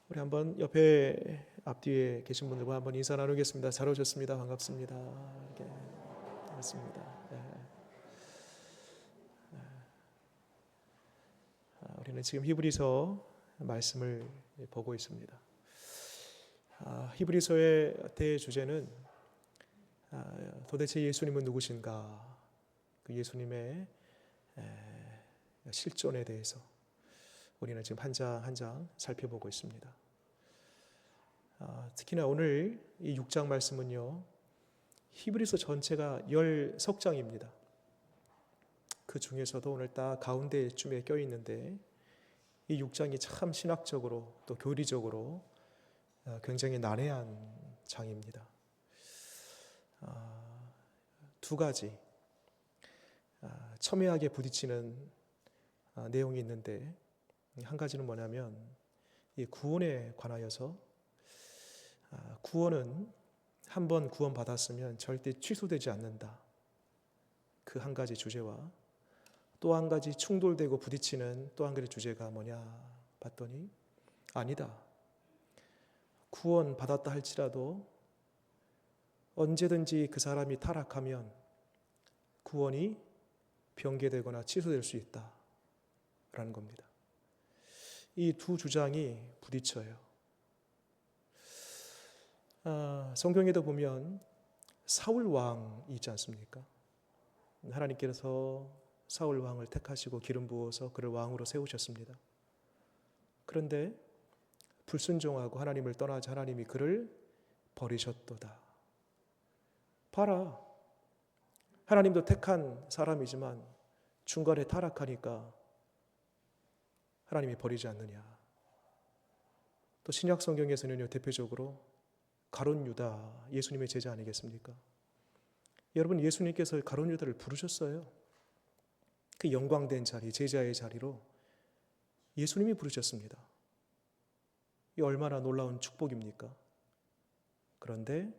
우리 한번 옆에 앞뒤에 계신 분들과 한번 인사 나누겠습니다. 잘 오셨습니다. 반갑습니다. 이렇게 반갑습니다. 우리는 지금 히브리서 말씀을 보고 있습니다. 히브리서의 대주제는 도대체 예수님은 누구신가? 그 예수님의 실존에 대해서 우리는 지금 한 장 한 장 살펴보고 있습니다. 특히나 오늘 이 6장 말씀은요, 히브리서 전체가 10석장입니다. 그 중에서도 오늘 딱 가운데쯤에 껴있는데 이 6장이 참 신학적으로 또 교리적으로 굉장히 난해한 장입니다. 두 가지 첨예하게 부딪히는 내용이 있는데, 한 가지는 뭐냐면 이 구원에 관하여서 구원은 한번 구원받았으면 절대 취소되지 않는다. 그 한 가지 주제와 또 한 가지 충돌되고 부딪히는 또 한 가지 주제가 뭐냐 봤더니 아니다. 구원받았다 할지라도 언제든지 그 사람이 타락하면 구원이 변개되거나 취소될 수 있다라는 겁니다. 이 두 주장이 부딪혀요. 성경에도 보면 사울 왕이 있지 않습니까? 하나님께서 사울 왕을 택하시고 기름 부어서 그를 왕으로 세우셨습니다. 그런데 불순종하고 하나님을 떠나자 하나님이 그를 버리셨도다. 봐라, 하나님도 택한 사람이지만 중간에 타락하니까 하나님이 버리지 않느냐. 또 신약 성경에서는요, 대표적으로 가룟 유다, 예수님의 제자 아니겠습니까? 여러분, 예수님께서 가룟 유다를 부르셨어요. 그 영광된 자리, 제자의 자리로 예수님이 부르셨습니다. 이 얼마나 놀라운 축복입니까? 그런데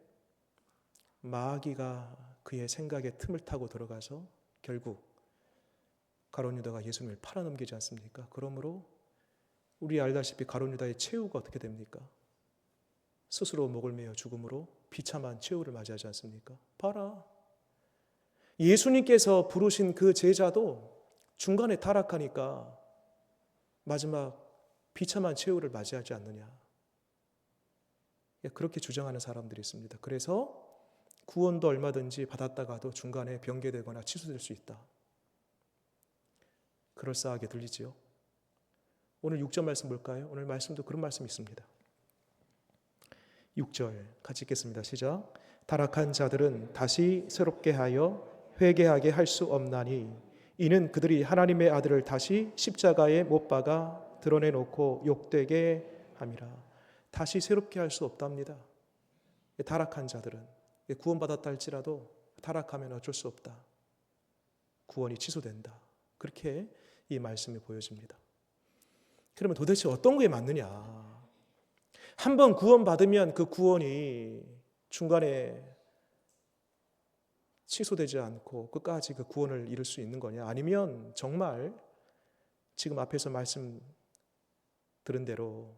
마귀가 그의 생각에 틈을 타고 들어가서 결국 가룟 유다가 예수님을 팔아넘기지 않습니까? 그러므로 우리 알다시피 가룟 유다의 최후가 어떻게 됩니까? 스스로 목을 메어 죽음으로 비참한 최후를 맞이하지 않습니까? 봐라, 예수님께서 부르신 그 제자도 중간에 타락하니까 마지막 비참한 최후를 맞이하지 않느냐. 그렇게 주장하는 사람들이 있습니다. 그래서 구원도 얼마든지 받았다가도 중간에 변개되거나 취소될 수 있다. 그럴싸하게 들리지요. 오늘 6절 말씀 볼까요? 오늘 말씀도 그런 말씀이 있습니다. 6절 같이 읽겠습니다. 시작. 타락한 자들은 다시 새롭게 하여 회개하게 할 수 없나니 이는 그들이 하나님의 아들을 다시 십자가에 못 박아 드러내놓고 욕되게 함이라. 다시 새롭게 할 수 없답니다. 타락한 자들은 구원받았다 할지라도 타락하면 어쩔 수 없다. 구원이 취소된다. 그렇게 이 말씀이 보여집니다. 그러면 도대체 어떤 게 맞느냐? 한번 구원받으면 그 구원이 중간에 취소되지 않고 끝까지 그 구원을 이룰 수 있는 거냐? 아니면 정말 지금 앞에서 말씀 들은 대로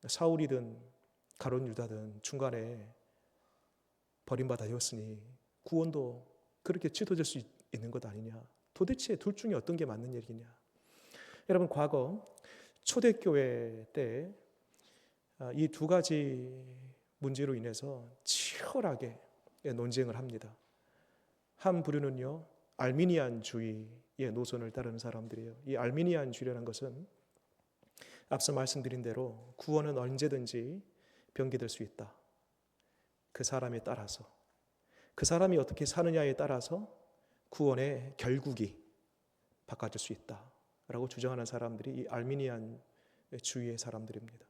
사울이든 가룟 유다든 중간에 버림받아였으니 구원도 그렇게 취소될 수 있는 것 아니냐? 도대체 둘 중에 어떤 게 맞는 얘기냐? 여러분, 과거 초대교회 때 이 두 가지 문제로 인해서 치열하게 논쟁을 합니다. 한 부류는요, 알미니안주의의 노선을 따르는 사람들이에요. 이 알미니안주의라는 것은 앞서 말씀드린 대로 구원은 언제든지 변개될 수 있다. 그 사람에 따라서, 그 사람이 어떻게 사느냐에 따라서 구원의 결국이 바꿔질 수 있다라고 주장하는 사람들이 이 알미니안주의의 사람들입니다.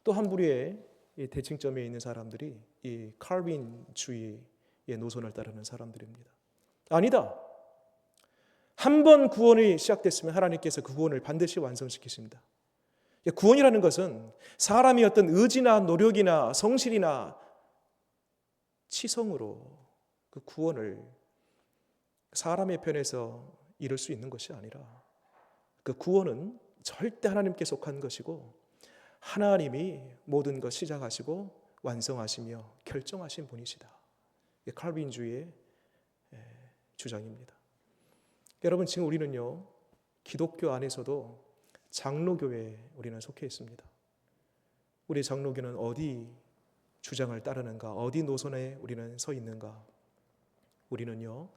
또 한 부류의 대칭점에 있는 사람들이 이 칼빈주의의 노선을 따르는 사람들입니다. 아니다. 한 번 구원이 시작됐으면 하나님께서 그 구원을 반드시 완성시키십니다. 구원이라는 것은 사람이 어떤 의지나 노력이나 성실이나 치성으로 그 구원을 사람의 편에서 이룰 수 있는 것이 아니라 그 구원은 절대 하나님께 속한 것이고 하나님이 모든 것 시작하시고 완성하시며 결정하신 분이시다. 이게 칼빈주의의 주장입니다. 여러분, 지금 우리는요, 기독교 안에서도 장로교회에 우리는 속해 있습니다. 우리 장로교는 어디 주장을 따르는가, 어디 노선에 우리는 서 있는가? 우리는요,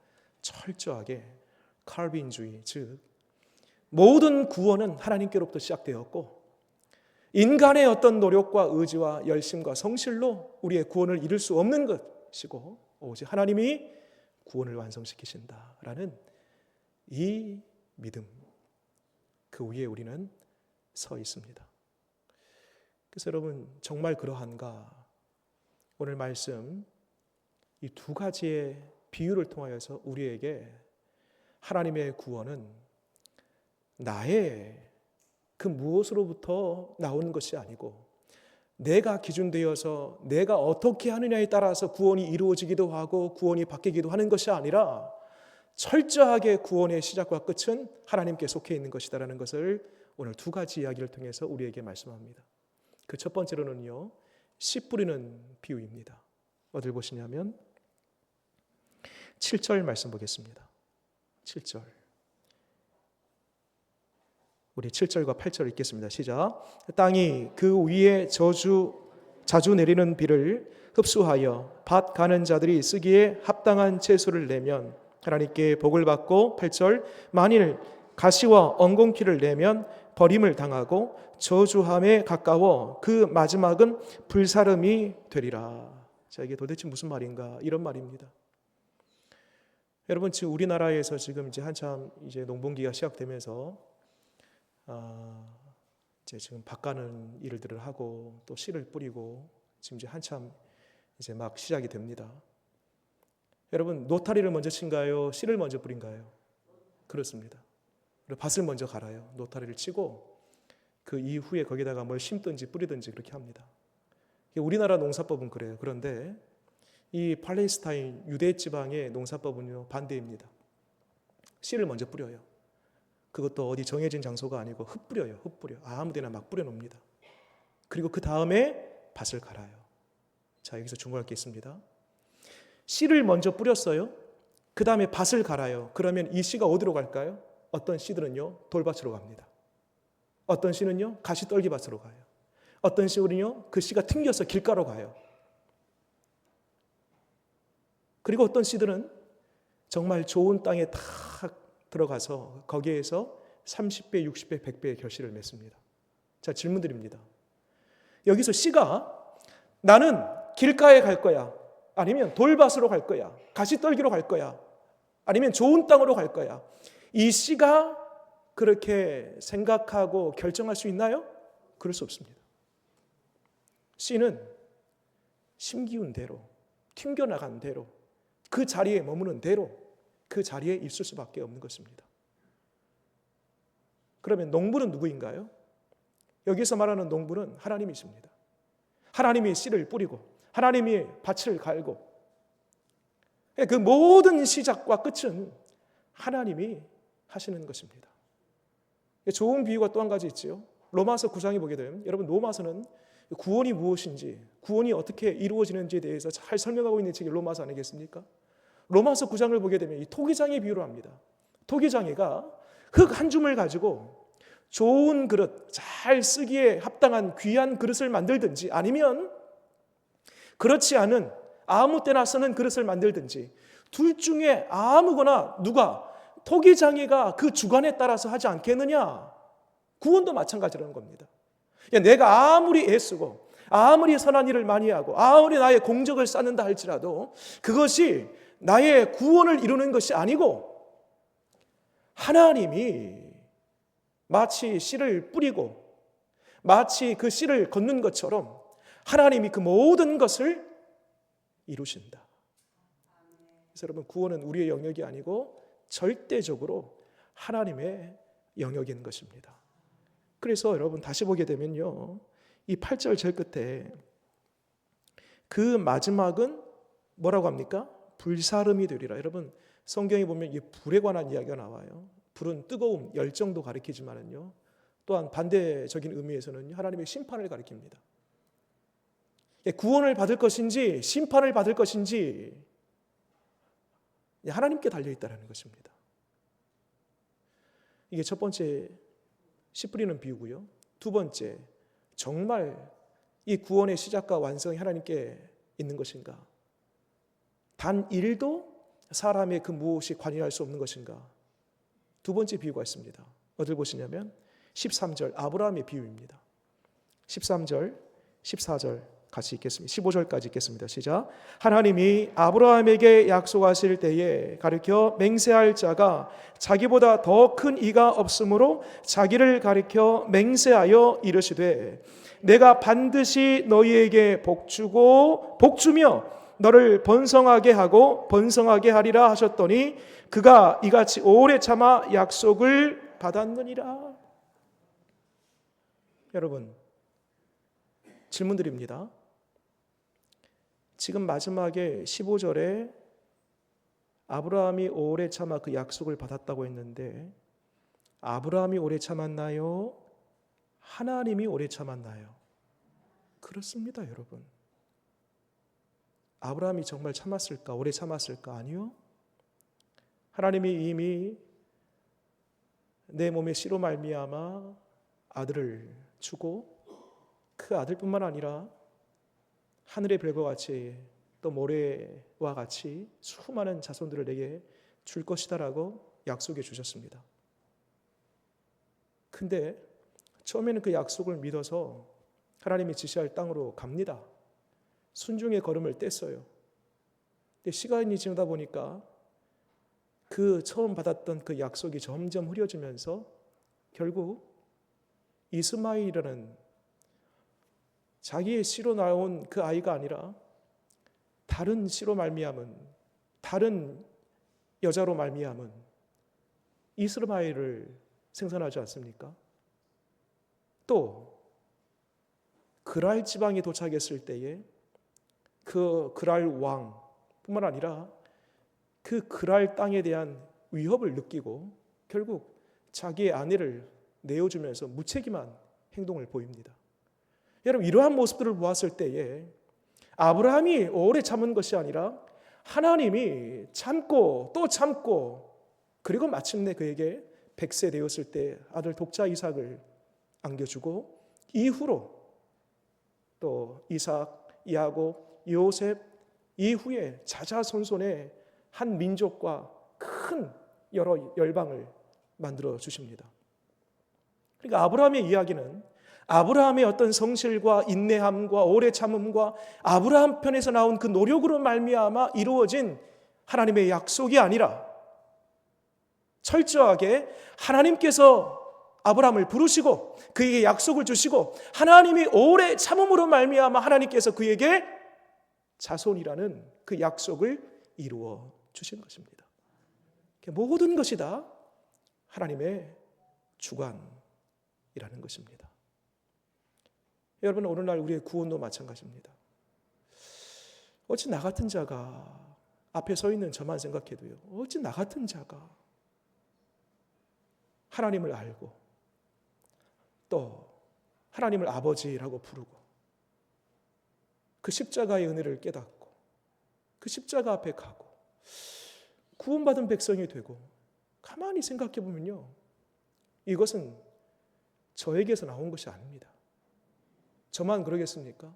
철저하게 칼빈주의, 즉 모든 구원은 하나님께로부터 시작되었고 인간의 어떤 노력과 의지와 열심과 성실로 우리의 구원을 이룰 수 없는 것이고 오직 하나님이 구원을 완성시키신다라는 이 믿음, 그 위에 우리는 서 있습니다. 그래서 여러분, 정말 그러한가? 오늘 말씀 이 두 가지의 비유를 통하여서 우리에게 하나님의 구원은 나의 그 무엇으로부터 나오는 것이 아니고 내가 기준되어서 내가 어떻게 하느냐에 따라서 구원이 이루어지기도 하고 구원이 바뀌기도 하는 것이 아니라 철저하게 구원의 시작과 끝은 하나님께 속해 있는 것이다라는 것을 오늘 두 가지 이야기를 통해서 우리에게 말씀합니다. 그 첫 번째로는요, 씨 뿌리는 비유입니다. 어딜 보시냐면 7절 말씀 보겠습니다. 7절. 우리 7절과 8절 읽겠습니다. 시작. 땅이 그 위에 자주 내리는 비를 흡수하여 밭 가는 자들이 쓰기에 합당한 채소를 내면 하나님께 복을 받고 8절 만일 가시와 엉겅퀴를 내면 버림을 당하고 저주함에 가까워 그 마지막은 불사름이 되리라. 자, 이게 도대체 무슨 말인가? 이런 말입니다. 여러분, 지금 우리나라에서 지금 이제 한참 이제 농번기가 시작되면서 이제 지금 밭 가는 일들을 하고 또 씨를 뿌리고 지금 이제 한참 이제 막 시작이 됩니다. 여러분, 노타리를 먼저 친가요? 씨를 먼저 뿌린가요? 그렇습니다. 밭을 먼저 갈아요. 노타리를 치고 그 이후에 거기다가 뭘 심든지 뿌리든지 그렇게 합니다. 우리나라 농사법은 그래요. 그런데 이 팔레스타인 유대 지방의 농사법은요, 반대입니다. 씨를 먼저 뿌려요. 그것도 어디 정해진 장소가 아니고 흩뿌려요. 흩뿌려. 아무데나 막 뿌려놓습니다. 그리고 그 다음에 밭을 갈아요. 자, 여기서 중요할 게 있습니다. 씨를 먼저 뿌렸어요. 그 다음에 밭을 갈아요. 그러면 이 씨가 어디로 갈까요? 어떤 씨들은요, 돌밭으로 갑니다. 어떤 씨는요, 가시떨기밭으로 가요. 어떤 씨는요, 그 씨가 튕겨서 길가로 가요. 그리고 어떤 씨들은 정말 좋은 땅에 탁 들어가서 거기에서 30배, 60배, 100배의 결실을 맺습니다. 자, 질문 드립니다. 여기서 씨가 나는 길가에 갈 거야, 아니면 돌밭으로 갈 거야, 가시떨기로 갈 거야, 아니면 좋은 땅으로 갈 거야, 이 씨가 그렇게 생각하고 결정할 수 있나요? 그럴 수 없습니다. 씨는 심기운 대로, 튕겨나간 대로, 그 자리에 머무는 대로 그 자리에 있을 수밖에 없는 것입니다. 그러면 농부는 누구인가요? 여기서 말하는 농부는 하나님이십니다. 하나님이 씨를 뿌리고 하나님이 밭을 갈고 그 모든 시작과 끝은 하나님이 하시는 것입니다. 좋은 비유가 또 한 가지 있지요. 로마서 9장에 보게 되면 여러분, 로마서는 구원이 무엇인지, 구원이 어떻게 이루어지는지에 대해서 잘 설명하고 있는 책이 로마서 아니겠습니까? 로마서 9장을 보게 되면 이 토기장의 비유를 합니다. 토기장이가 흙 한 줌을 가지고 좋은 그릇, 잘 쓰기에 합당한 귀한 그릇을 만들든지 아니면 그렇지 않은 아무 때나 쓰는 그릇을 만들든지 둘 중에 아무거나 누가 토기장이가 그 주관에 따라서 하지 않겠느냐? 구원도 마찬가지라는 겁니다. 내가 아무리 애쓰고 아무리 선한 일을 많이 하고 아무리 나의 공적을 쌓는다 할지라도 그것이 나의 구원을 이루는 것이 아니고 하나님이 마치 씨를 뿌리고 마치 그 씨를 걷는 것처럼 하나님이 그 모든 것을 이루신다. 그래서 여러분, 구원은 우리의 영역이 아니고 절대적으로 하나님의 영역인 것입니다. 그래서 여러분, 다시 보게 되면요, 이 8절 제일 끝에 그 마지막은 뭐라고 합니까? 불사름이 되리라. 여러분, 성경에 보면 이 불에 관한 이야기가 나와요. 불은 뜨거움, 열정도 가리키지만은요, 또한 반대적인 의미에서는 하나님의 심판을 가리킵니다. 구원을 받을 것인지 심판을 받을 것인지 하나님께 달려있다는 것입니다. 이게 첫 번째 씨 뿌리는 비유고요. 두 번째, 정말 이 구원의 시작과 완성이 하나님께 있는 것인가? 단 1도 사람의 그 무엇이 관여할 수 없는 것인가? 두 번째 비유가 있습니다. 어딜 보시냐면 13절 아브라함의 비유입니다. 13절, 14절 같이 읽겠습니다. 15절까지 읽겠습니다. 시작. 하나님이 아브라함에게 약속하실 때에 가리켜 맹세할 자가 자기보다 더 큰 이가 없으므로 자기를 가리켜 맹세하여 이르시되 내가 반드시 너희에게 복주고 복주며 너를 번성하게 하고 번성하게 하리라 하셨더니 그가 이같이 오래 참아 약속을 받았느니라. 여러분, 질문드립니다. 지금 마지막에 15절에 아브라함이 오래 참아 그 약속을 받았다고 했는데 아브라함이 오래 참았나요? 하나님이 오래 참았나요? 그렇습니다, 여러분. 아브라함이 정말 참았을까? 오래 참았을까? 아니요. 하나님이 이미 내 몸에 씨로 말미암아 아들을 주고 그 아들뿐만 아니라 하늘의 별과 같이 또 모래와 같이 수많은 자손들을 내게 줄 것이다라고 약속해 주셨습니다. 근데 처음에는 그 약속을 믿어서 하나님이 지시할 땅으로 갑니다. 순종의 걸음을 뗐어요. 근데 시간이 지나다 보니까 그 처음 받았던 그 약속이 점점 흐려지면서 결국 이스마엘이라는 자기의 씨로 나온 그 아이가 아니라 다른 씨로 말미암은 다른 여자로 말미암은 이스마엘을 생산하지 않습니까? 또 그랄 지방에 도착했을 때에 그 그랄 왕뿐만 아니라 그 그랄 땅에 대한 위협을 느끼고 결국 자기의 아내를 내어주면서 무책임한 행동을 보입니다. 여러분, 이러한 모습들을 보았을 때에 아브라함이 오래 참은 것이 아니라 하나님이 참고 또 참고 그리고 마침내 그에게 100세 되었을 때 아들 독자 이삭을 안겨주고 이후로 또 이삭, 야곱, 요셉 이후에 자자손손의 한 민족과 큰 여러 열방을 만들어 주십니다. 그러니까 아브라함의 이야기는 아브라함의 어떤 성실과 인내함과 오래 참음과 아브라함 편에서 나온 그 노력으로 말미암아 이루어진 하나님의 약속이 아니라 철저하게 하나님께서 아브라함을 부르시고 그에게 약속을 주시고 하나님이 오래 참음으로 말미암아 하나님께서 그에게 자손이라는 그 약속을 이루어 주신 것입니다. 모든 것이 다 하나님의 주관이라는 것입니다. 여러분, 오늘날 우리의 구원도 마찬가지입니다. 어찌 나 같은 자가 앞에 서 있는 저만 생각해도요, 어찌 나 같은 자가 하나님을 알고 또 하나님을 아버지라고 부르고 그 십자가의 은혜를 깨닫고 그 십자가 앞에 가고 구원받은 백성이 되고 가만히 생각해 보면요, 이것은 저에게서 나온 것이 아닙니다. 저만 그러겠습니까?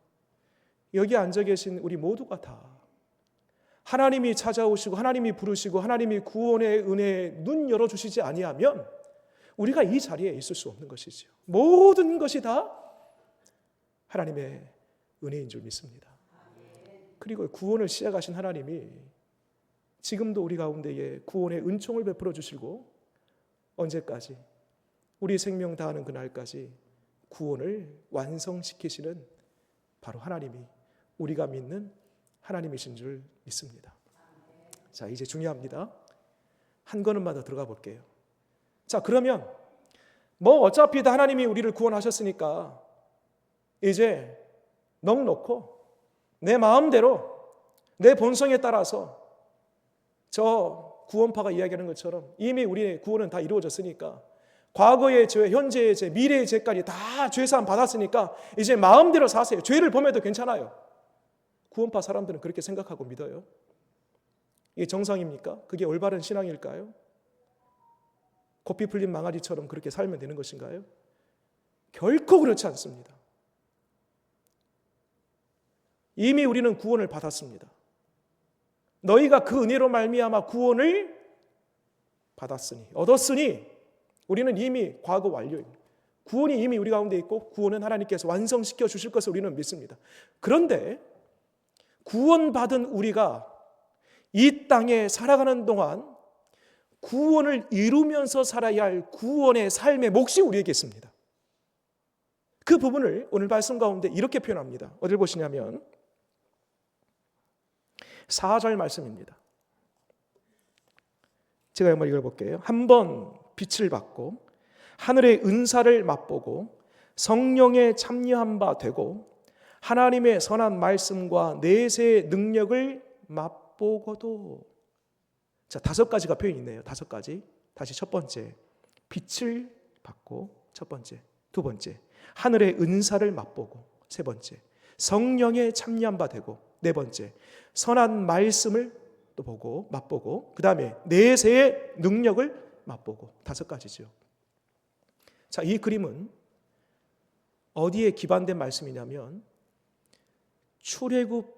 여기 앉아 계신 우리 모두가 다 하나님이 찾아오시고 하나님이 부르시고 하나님이 구원의 은혜에 눈 열어주시지 아니하면 우리가 이 자리에 있을 수 없는 것이죠. 모든 것이 다 하나님의 은혜인 줄 믿습니다. 그리고 구원을 시작하신 하나님이 지금도 우리 가운데에 구원의 은총을 베풀어 주시고 언제까지? 우리 생명 다하는 그날까지 구원을 완성시키시는 바로 하나님이 우리가 믿는 하나님이신 줄 믿습니다. 자, 이제 중요합니다. 한 걸음만 더 들어가 볼게요. 자, 그러면 뭐 어차피 다 하나님이 우리를 구원하셨으니까 이제 넋 놓고 내 마음대로 내 본성에 따라서 저 구원파가 이야기하는 것처럼 이미 우리의 구원은 다 이루어졌으니까 과거의 죄, 현재의 죄, 미래의 죄까지 다 죄사함 받았으니까 이제 마음대로 사세요. 죄를 범해도 괜찮아요. 구원파 사람들은 그렇게 생각하고 믿어요. 이게 정상입니까? 그게 올바른 신앙일까요? 고삐 풀린 망아지처럼 그렇게 살면 되는 것인가요? 결코 그렇지 않습니다. 이미 우리는 구원을 받았습니다. 너희가 그 은혜로 말미암아 구원을 받았으니, 얻었으니 우리는 이미 과거 완료입니다. 구원이 이미 우리 가운데 있고 구원은 하나님께서 완성시켜 주실 것을 우리는 믿습니다. 그런데 구원받은 우리가 이 땅에 살아가는 동안 구원을 이루면서 살아야 할 구원의 삶의 몫이 우리에게 있습니다. 그 부분을 오늘 말씀 가운데 이렇게 표현합니다. 어딜 보시냐면 4절 말씀입니다. 제가 한번 읽어볼게요. 한번 빛을 받고 하늘의 은사를 맛보고 성령에 참여한 바 되고 하나님의 선한 말씀과 내세의 능력을 맛보고도. 자, 5가지가 표현이 있네요. 5가지. 다시 첫 번째, 빛을 받고. 첫 번째. 두 번째, 하늘의 은사를 맛보고. 세 번째, 성령에 참여한 바 되고. 네 번째, 선한 말씀을 또 보고 맛보고. 그 다음에 내세의 능력을 맛보고. 5가지죠. 자, 이 그림은 어디에 기반된 말씀이냐면 출애굽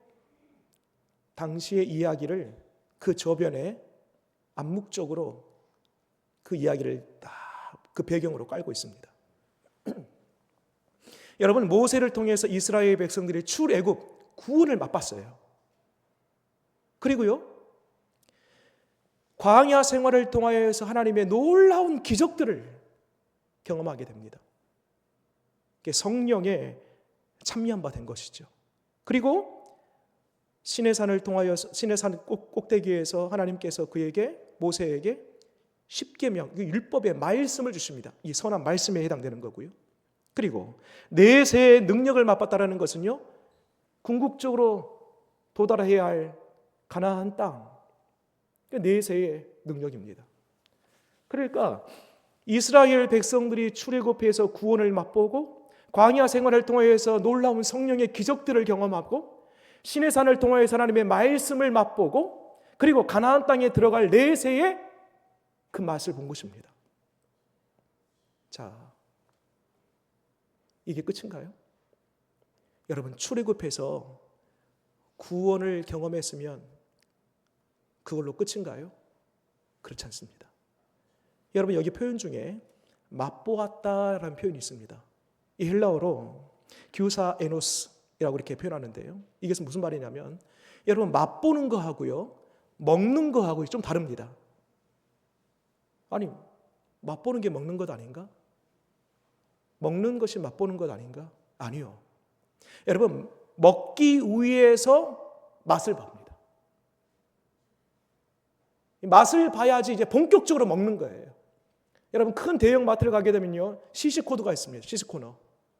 당시의 이야기를 그 저변에 암묵적으로 그 이야기를 다 그 배경으로 깔고 있습니다. 여러분, 모세를 통해서 이스라엘 백성들이 출애굽 구원을 맛봤어요. 그리고요, 광야 생활을 통하여서 하나님의 놀라운 기적들을 경험하게 됩니다. 성령에 참여한 바 된 것이죠. 그리고 시내산을 통하여서 시내산 꼭대기에서 하나님께서 그에게 모세에게 십계명, 율법의 말씀을 주십니다. 이 선한 말씀에 해당되는 거고요. 그리고 내세의 능력을 맛봤다라는 것은요, 궁극적으로 도달해야 할 가나안 땅, 내세의 능력입니다. 그러니까 이스라엘 백성들이 출애굽해서 구원을 맛보고 광야 생활을 통해서 놀라운 성령의 기적들을 경험하고 시내산을 통해서 하나님의 말씀을 맛보고 그리고 가나안 땅에 들어갈 내세의 그 맛을 본 것입니다. 자, 이게 끝인가요? 여러분, 출애굽해서 구원을 경험했으면 그걸로 끝인가요? 그렇지 않습니다. 여러분, 여기 표현 중에 맛보았다라는 표현이 있습니다. 이 헬라어로 규사 에노스이라고 이렇게 표현하는데요. 이게 무슨 말이냐면 여러분, 맛보는 거하고요 먹는 거하고 좀 다릅니다. 아니, 맛보는 게 먹는 것 아닌가? 먹는 것이 맛보는 것 아닌가? 아니요. 여러분, 먹기 위해서 맛을 봅니다. 맛을 봐야지 이제 본격적으로 먹는 거예요. 여러분, 큰 대형 마트를 가게 되면요, 시식코너가 있습니다. 시식코너.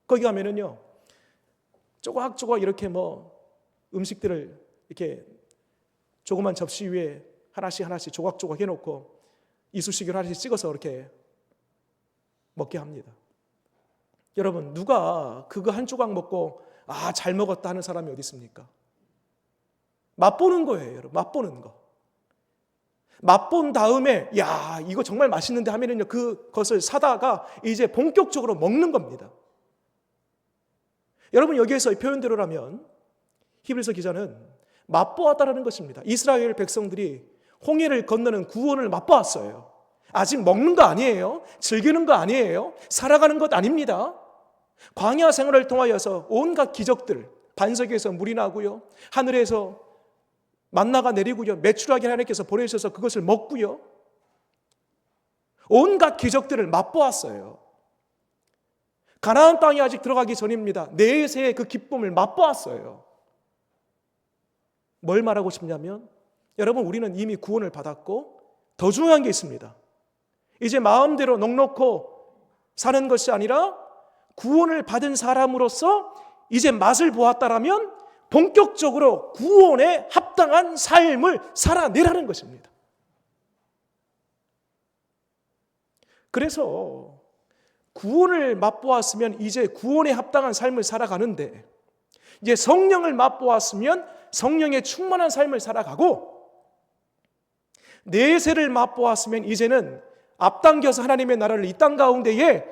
거기 가면은요, 조각조각 이렇게 음식들을 이렇게 조그만 접시 위에 하나씩 조각조각 해놓고 이쑤시개로 하나씩 찍어서 이렇게 먹게 합니다. 여러분, 누가 그거 한 조각 먹고 잘 먹었다 하는 사람이 어디 있습니까? 맛보는 거예요, 여러분. 맛보는 거. 맛본 다음에 야, 이거 정말 맛있는데 하면은요, 그것을 사다가 이제 본격적으로 먹는 겁니다. 여러분, 여기에서 이 표현대로라면 히브리서 기자는 맛보았다라는 것입니다. 이스라엘 백성들이 홍해를 건너는 구원을 맛보았어요. 아직 먹는 거 아니에요. 즐기는 거 아니에요. 살아가는 것 아닙니다. 광야 생활을 통하여서 온갖 기적들, 반석에서 물이 나고요, 하늘에서 만나가 내리고요, 메추라기 하나님께서 보내셔서 그것을 먹고요, 온갖 기적들을 맛보았어요. 가나안 땅에 아직 들어가기 전입니다. 내세의 그 기쁨을 맛보았어요. 뭘 말하고 싶냐면 여러분, 우리는 이미 구원을 받았고 더 중요한 게 있습니다. 이제 마음대로 넉넉히 사는 것이 아니라 구원을 받은 사람으로서 이제 맛을 보았다라면 본격적으로 구원에 합당한 삶을 살아내라는 것입니다. 그래서 구원을 맛보았으면 이제 구원에 합당한 삶을 살아가는데, 이제 성령을 맛보았으면 성령에 충만한 삶을 살아가고, 내세를 맛보았으면 이제는 앞당겨서 하나님의 나라를 이 땅 가운데에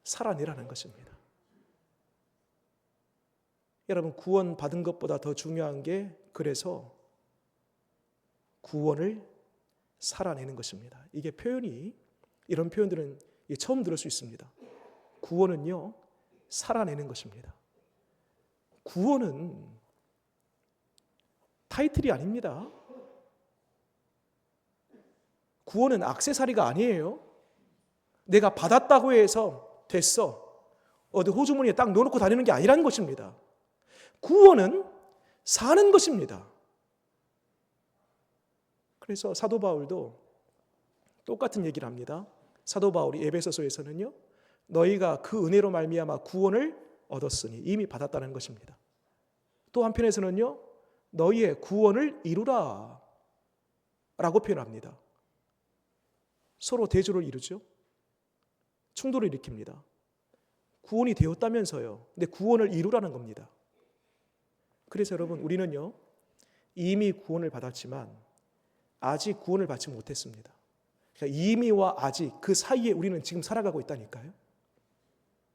살아내라는 것입니다. 여러분, 구원 받은 것보다 더 중요한 게 그래서 구원을 살아내는 것입니다. 이게 이런 표현들은 처음 들을 수 있습니다. 구원은요, 살아내는 것입니다. 구원은 타이틀이 아닙니다. 구원은 액세서리가 아니에요. 내가 받았다고 해서 됐어, 어디 호주머니에 딱 넣어놓고 다니는 게 아니라는 것입니다. 구원은 사는 것입니다. 그래서 사도 바울도 똑같은 얘기를 합니다. 사도 바울이 에베소서에서는요, 너희가 그 은혜로 말미암아 구원을 얻었으니, 이미 받았다는 것입니다. 또 한편에서는요, 너희의 구원을 이루라 라고 표현합니다. 서로 대조를 이루죠. 충돌을 일으킵니다. 구원이 되었다면서요. 근데 구원을 이루라는 겁니다. 그래서 여러분, 우리는요, 이미 구원을 받았지만 아직 구원을 받지 못했습니다. 그러니까 이미와 아직 그 사이에 우리는 지금 살아가고 있다니까요.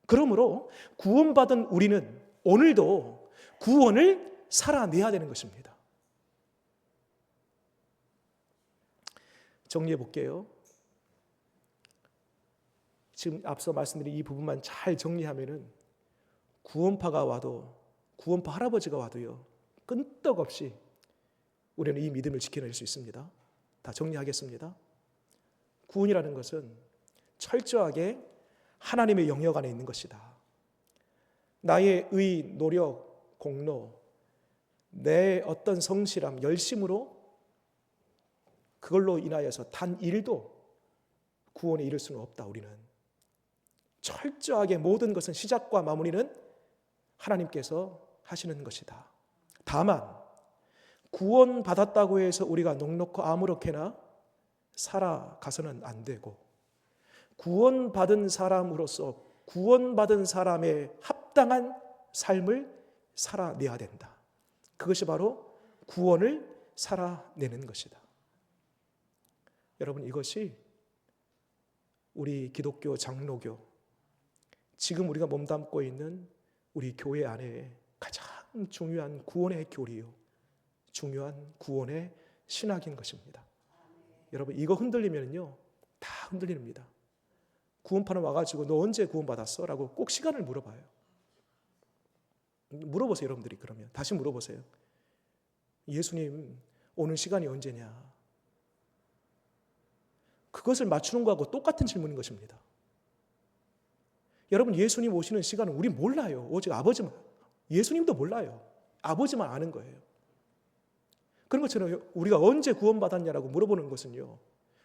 그러므로 구원받은 우리는 오늘도 구원을 살아내야 되는 것입니다. 정리해 볼게요. 지금 앞서 말씀드린 이 부분만 잘 정리하면은 구원파가 와도, 구원파 할아버지가 와도요, 끈떡없이 우리는 이 믿음을 지켜낼 수 있습니다. 다 정리하겠습니다. 구원이라는 것은 철저하게 하나님의 영역 안에 있는 것이다. 나의 의, 노력, 공로, 내 어떤 성실함, 열심으로 그걸로 인하여서 단 1도 구원에 이를 수는 없다. 우리는 철저하게 모든 것은 시작과 마무리는 하나님께서 하시는 것이다. 다만 구원받았다고 해서 우리가 넉넉히 아무렇게나 살아가서는 안 되고, 구원받은 사람으로서 구원받은 사람의 합당한 삶을 살아내야 된다. 그것이 바로 구원을 살아내는 것이다. 여러분, 이것이 우리 기독교 장로교, 지금 우리가 몸담고 있는 우리 교회 안에 가장 중요한 구원의 교리요, 중요한 구원의 신학인 것입니다. 여러분, 이거 흔들리면요, 다 흔들립니다. 구원파는 와가지고 너 언제 구원받았어? 라고 꼭 시간을 물어봐요. 물어보세요. 여러분들이 그러면 다시 물어보세요. 예수님 오는 시간이 언제냐? 그것을 맞추는 거하고 똑같은 질문인 것입니다. 여러분, 예수님 오시는 시간은 우리 몰라요. 오직 아버지만, 예수님도 몰라요. 아버지만 아는 거예요. 그런 것처럼 우리가 언제 구원받았냐라고 물어보는 것은요,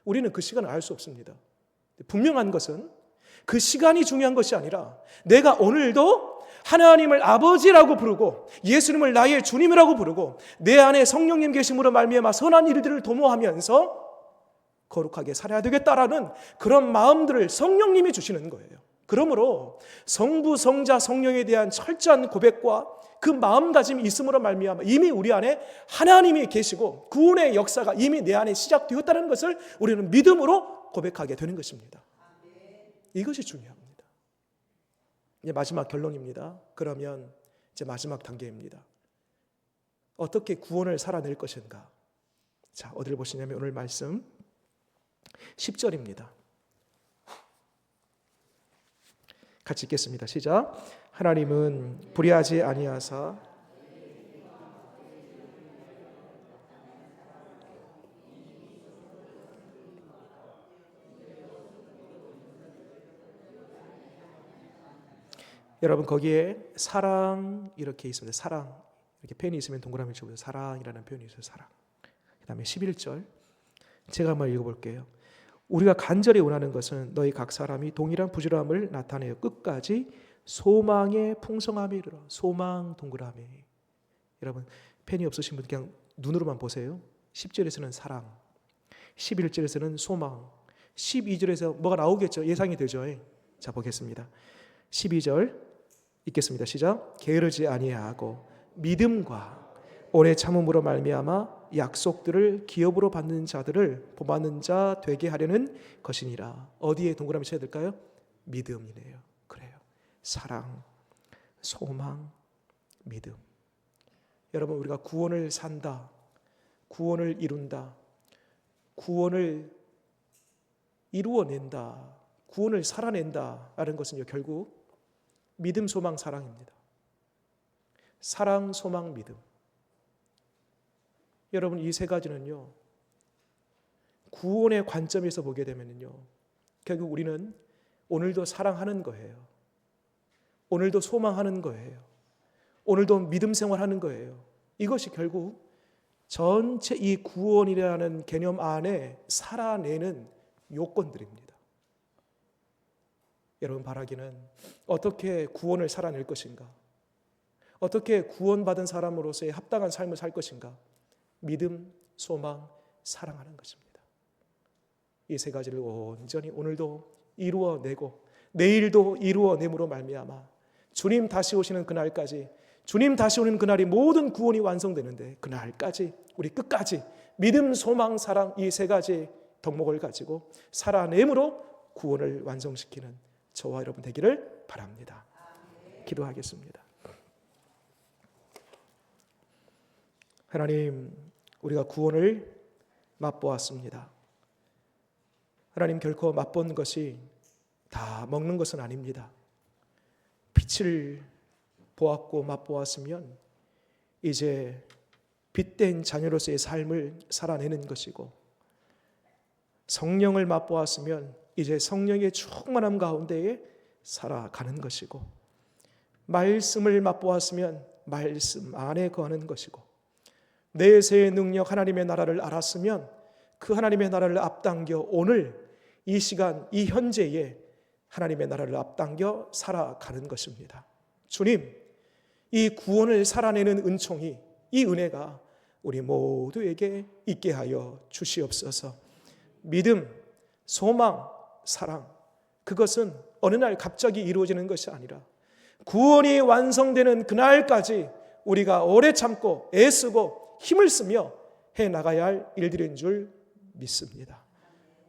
우리는 그 시간을 알 수 없습니다. 분명한 것은 그 시간이 중요한 것이 아니라 내가 오늘도 하나님을 아버지라고 부르고 예수님을 나의 주님이라고 부르고 내 안에 성령님 계심으로 말미암아 선한 일들을 도모하면서 거룩하게 살아야 되겠다라는 그런 마음들을 성령님이 주시는 거예요. 그러므로 성부, 성자, 성령에 대한 철저한 고백과 그 마음가짐이 있음으로 말미암아 이미 우리 안에 하나님이 계시고 구원의 역사가 이미 내 안에 시작되었다는 것을 우리는 믿음으로 고백하게 되는 것입니다. 이것이 중요합니다. 이제 마지막 결론입니다. 그러면 이제 마지막 단계입니다. 어떻게 구원을 살아낼 것인가? 자, 어디를 보시냐면 오늘 말씀 10절입니다. 같이 읽겠습니다. 시작. 하나님은 불의하지 아니하사 여러분, 거기에 사랑 이렇게 있습니다. 사랑, 이렇게 펜이 있으면 동그라미 쳐보세요. 사랑이라는 표현이 있어요. 사랑. 그 다음에 11절 제가 한번 읽어볼게요. 우리가 간절히 원하는 것은 너희 각 사람이 동일한 부지런함을 나타내어 끝까지 소망의 풍성함에 이르러. 소망 동그라미. 여러분, 펜이 없으신 분 그냥 눈으로만 보세요. 10절에서는 사랑, 11절에서는 소망, 12절에서 뭐가 나오겠죠? 예상이 되죠. 자, 보겠습니다. 12절 읽겠습니다. 시작. 게으르지 아니하고 믿음과 오래 참음으로 말미암아 약속들을 기업으로 받는 자들을 본받는 자 되게 하려는 것이니라. 어디에 동그라미 쳐야 될까요? 믿음이네요. 그래요. 사랑, 소망, 믿음. 여러분, 우리가 구원을 산다, 구원을 이룬다, 구원을 이루어낸다, 구원을 살아낸다라는 것은요, 결국 믿음, 소망, 사랑입니다. 사랑, 소망, 믿음. 여러분, 이 세 가지는요, 구원의 관점에서 보게 되면요, 결국 우리는 오늘도 사랑하는 거예요. 오늘도 소망하는 거예요. 오늘도 믿음 생활하는 거예요. 이것이 결국 전체 이 구원이라는 개념 안에 살아내는 요건들입니다. 여러분, 바라기는 어떻게 구원을 살아낼 것인가? 어떻게 구원받은 사람으로서의 합당한 삶을 살 것인가? 믿음, 소망, 사랑하는 것입니다. 이 세 가지를 온전히 오늘도 이루어내고 내일도 이루어냄으로 말미암아 주님 다시 오시는 그날까지, 주님 다시 오는 그날이 모든 구원이 완성되는데 그날까지 우리 끝까지 믿음, 소망, 사랑 이 세 가지 덕목을 가지고 살아냄으로 구원을 완성시키는 저와 여러분 되기를 바랍니다. 기도하겠습니다. 하나님, 우리가 구원을 맛보았습니다. 하나님, 결코 맛본 것이 다 먹는 것은 아닙니다. 빛을 보았고 맛보았으면 이제 빛된 자녀로서의 삶을 살아내는 것이고, 성령을 맛보았으면 이제 성령의 충만함 가운데에 살아가는 것이고, 말씀을 맛보았으면 말씀 안에 거하는 것이고, 내세의 능력 하나님의 나라를 알았으면 그 하나님의 나라를 앞당겨 오늘 이 시간 이 현재에 하나님의 나라를 앞당겨 살아가는 것입니다. 주님, 이 구원을 살아내는 은총이, 이 은혜가 우리 모두에게 있게 하여 주시옵소서. 믿음, 소망, 사랑, 그것은 어느 날 갑자기 이루어지는 것이 아니라 구원이 완성되는 그날까지 우리가 오래 참고 애쓰고 힘을 쓰며 해나가야 할 일들인 줄 믿습니다.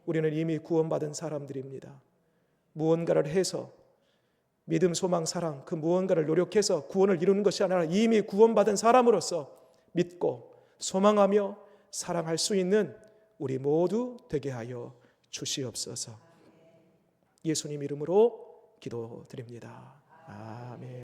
우리는 이미 구원받은 사람들입니다. 무언가를 해서 믿음, 소망, 사랑 그 무언가를 노력해서 구원을 이루는 것이 아니라 이미 구원받은 사람으로서 믿고 소망하며 사랑할 수 있는 우리 모두 되게 하여 주시옵소서. 예수님 이름으로 기도드립니다. 아멘.